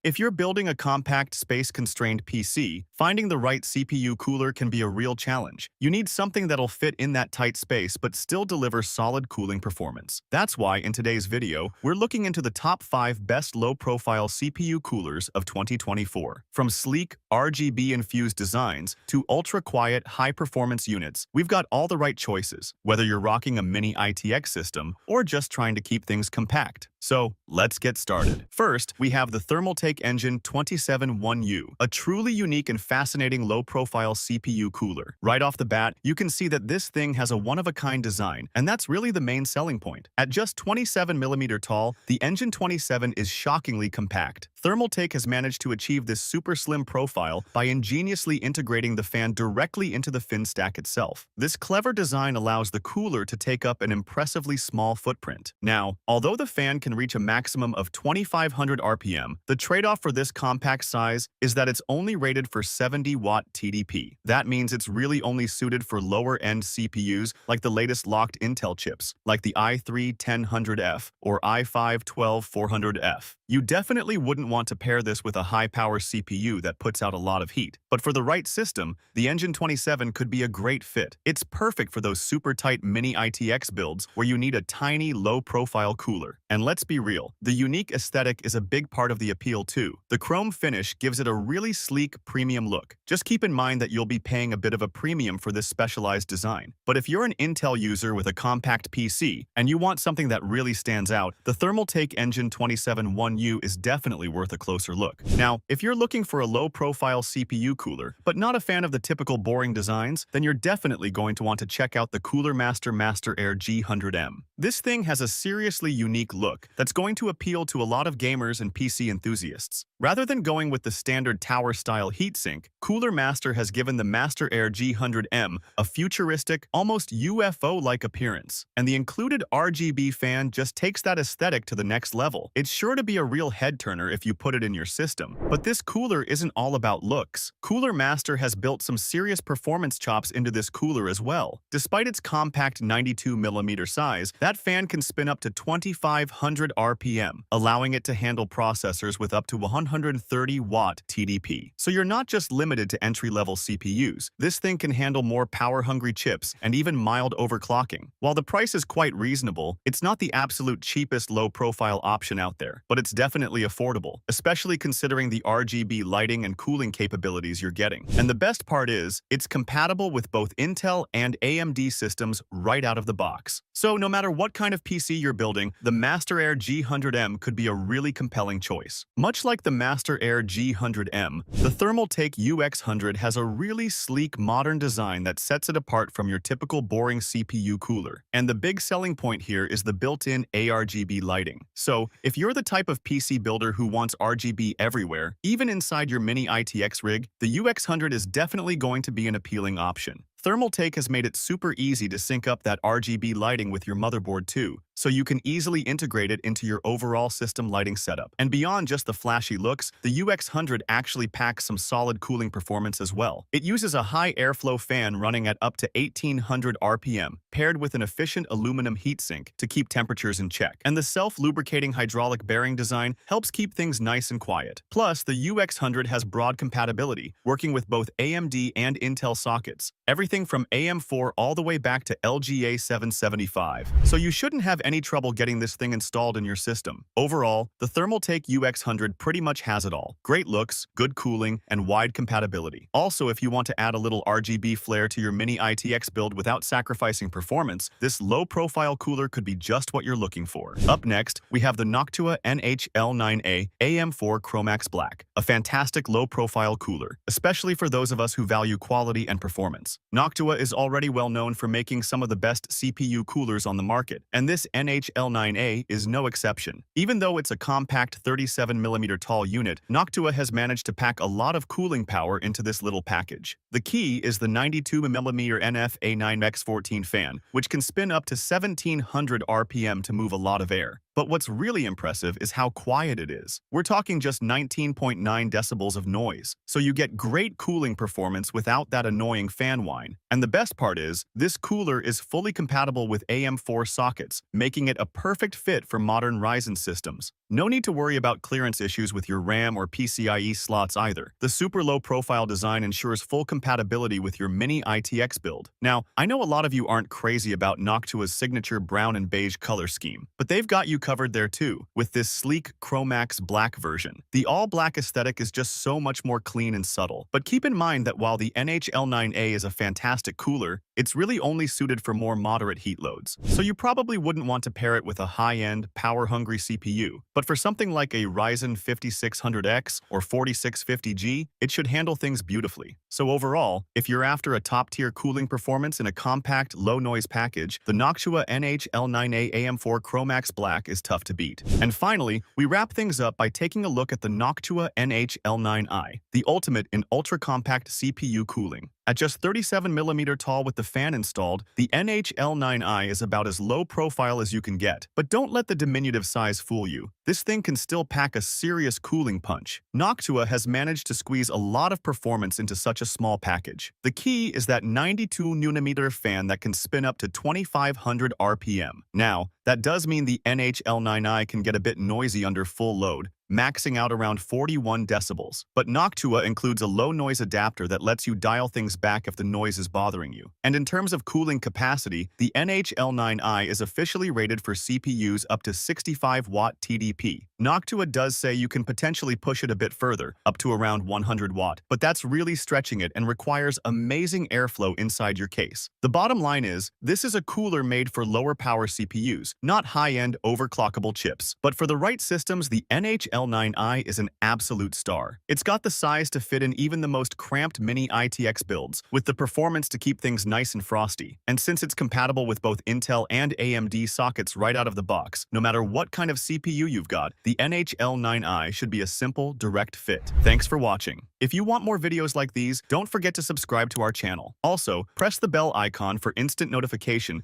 If you're building a compact, space-constrained PC, finding the right CPU cooler can be a real challenge. You need something that'll fit in that tight space but still deliver solid cooling performance. That's why in today's video, we're looking into the top 5 best low-profile CPU coolers of 2024. From sleek, RGB-infused designs to ultra-quiet, high-performance units, we've got all the right choices, whether you're rocking a mini ITX system or just trying to keep things compact. So, let's get started. First, we have the Thermaltake Engine 271U, a truly unique and fascinating low-profile CPU cooler. Right off the bat, you can see that this thing has a one-of-a-kind design, and that's really the main selling point. At just 27mm tall, the Engine 27 is shockingly compact. Thermaltake has managed to achieve this super slim profile by ingeniously integrating the fan directly into the fin stack itself. This clever design allows the cooler to take up an impressively small footprint. Now, although the fan can reach a maximum of 2,500 RPM, the trade-off for this compact size is that it's only rated for 70-watt TDP. That means it's really only suited for lower-end CPUs like the latest locked Intel chips, like the i3-10100F or i5-12400F. You definitely wouldn't want to pair this with a high-power CPU that puts out a lot of heat. But for the right system, the Engine 27 could be a great fit. It's perfect for those super tight mini ITX builds where you need a tiny, low-profile cooler. And let's be real, the unique aesthetic is a big part of the appeal too. The chrome finish gives it a really sleek, premium look. Just keep in mind that you'll be paying a bit of a premium for this specialized design. But if you're an Intel user with a compact PC and you want something that really stands out, the Thermaltake Engine 271U is definitely worth a closer look. Now, if you're looking for a low-profile CPU cooler, but not a fan of the typical boring designs, then you're definitely going to want to check out the Cooler Master MasterAir G100M. This thing has a seriously unique look that's going to appeal to a lot of gamers and PC enthusiasts. Rather than going with the standard tower-style heatsink, Cooler Master has given the MasterAir G100M a futuristic, almost UFO-like appearance, and the included RGB fan just takes that aesthetic to the next level. It's sure to be a real head-turner if you put it in your system. But this cooler isn't all about looks. Cooler Master has built some serious performance chops into this cooler as well. Despite its compact 92mm size, that fan can spin up to 2,500 RPM, allowing it to handle processors with up to 130-watt TDP. So you're not just limited to entry-level CPUs. This thing can handle more power-hungry chips and even mild overclocking. While the price is quite reasonable, it's not the absolute cheapest low-profile option out there, but it's definitely affordable, especially considering the RGB lighting and cooling capabilities you're getting. And the best part is, it's compatible with both Intel and AMD systems right out of the box. So no matter what kind of PC you're building, the MasterAir G100M could be a really compelling choice. Much like the MasterAir G100M, the Thermaltake UX100 has a really sleek, modern design that sets it apart from your typical boring CPU cooler. And the big selling point here is the built-in ARGB lighting. So if you're the type of PC builder who wants RGB everywhere, even inside your mini ITX rig, the UX100 is definitely going to be an appealing option. Thermaltake has made it super easy to sync up that RGB lighting with your motherboard too, so you can easily integrate it into your overall system lighting setup. And beyond just the flashy looks, the UX100 actually packs some solid cooling performance as well. It uses a high airflow fan running at up to 1,800 RPM, paired with an efficient aluminum heatsink to keep temperatures in check. And the self-lubricating hydraulic bearing design helps keep things nice and quiet. Plus, the UX100 has broad compatibility, working with both AMD and Intel sockets. Everything from AM4 all the way back to LGA 775. So you shouldn't have any trouble getting this thing installed in your system. Overall, the Thermaltake UX100 pretty much has it all. Great looks, good cooling, and wide compatibility. Also, if you want to add a little RGB flair to your mini ITX build without sacrificing performance, this low-profile cooler could be just what you're looking for. Up next, we have the Noctua NH-L9a-AM4 chromax.Black, a fantastic low-profile cooler, especially for those of us who value quality and performance. Noctua is already well known for making some of the best CPU coolers on the market, and this NH-L9a is no exception. Even though it's a compact 37mm tall unit, Noctua has managed to pack a lot of cooling power into this little package. The key is the 92mm NF A9X14 fan, which can spin up to 1,700 RPM to move a lot of air. But what's really impressive is how quiet it is. We're talking just 19.9 decibels of noise, so you get great cooling performance without that annoying fan whine. And the best part is, this cooler is fully compatible with AM4 sockets, making it a perfect fit for modern Ryzen systems. No need to worry about clearance issues with your RAM or PCIe slots either. The super low-profile design ensures full compatibility with your mini ITX build. Now, I know a lot of you aren't crazy about Noctua's signature brown and beige color scheme, but they've got you covered there too, with this sleek chromax.Black version. The all-black aesthetic is just so much more clean and subtle. But keep in mind that while the NH-L9a is a fantastic cooler, it's really only suited for more moderate heat loads. So you probably wouldn't want to pair it with a high-end, power-hungry CPU. But for something like a Ryzen 5600X or 4650G, it should handle things beautifully. So overall, if you're after a top-tier cooling performance in a compact, low-noise package, the Noctua NH-L9a-AM4 chromax.Black is tough to beat. And finally, we wrap things up by taking a look at the Noctua NH-L9i, the ultimate in ultra-compact CPU cooling. At just 37mm tall with the fan installed, the NH-L9i is about as low profile as you can get. But don't let the diminutive size fool you. This thing can still pack a serious cooling punch. Noctua has managed to squeeze a lot of performance into such a small package. The key is that 92mm fan that can spin up to 2500 RPM. Now, that does mean the NH-L9i can get a bit noisy under full load, maxing out around 41 decibels. But Noctua includes a low noise adapter that lets you dial things back if the noise is bothering you. And in terms of cooling capacity, the NH-L9i is officially rated for CPUs up to 65 watt TDP. Noctua does say you can potentially push it a bit further, up to around 100 watt, but that's really stretching it and requires amazing airflow inside your case. The bottom line is, this is a cooler made for lower power CPUs, not high-end overclockable chips. But for the right systems, the NH-L9i is an absolute star. It's got the size to fit in even the most cramped mini ITX builds, with the performance to keep things nice and frosty. And since it's compatible with both Intel and AMD sockets right out of the box, no matter what kind of CPU you've got, the NH-L9i should be a simple, direct fit. Thanks for watching. If you want more videos like these, don't forget to subscribe to our channel. Also, press the bell icon for instant notification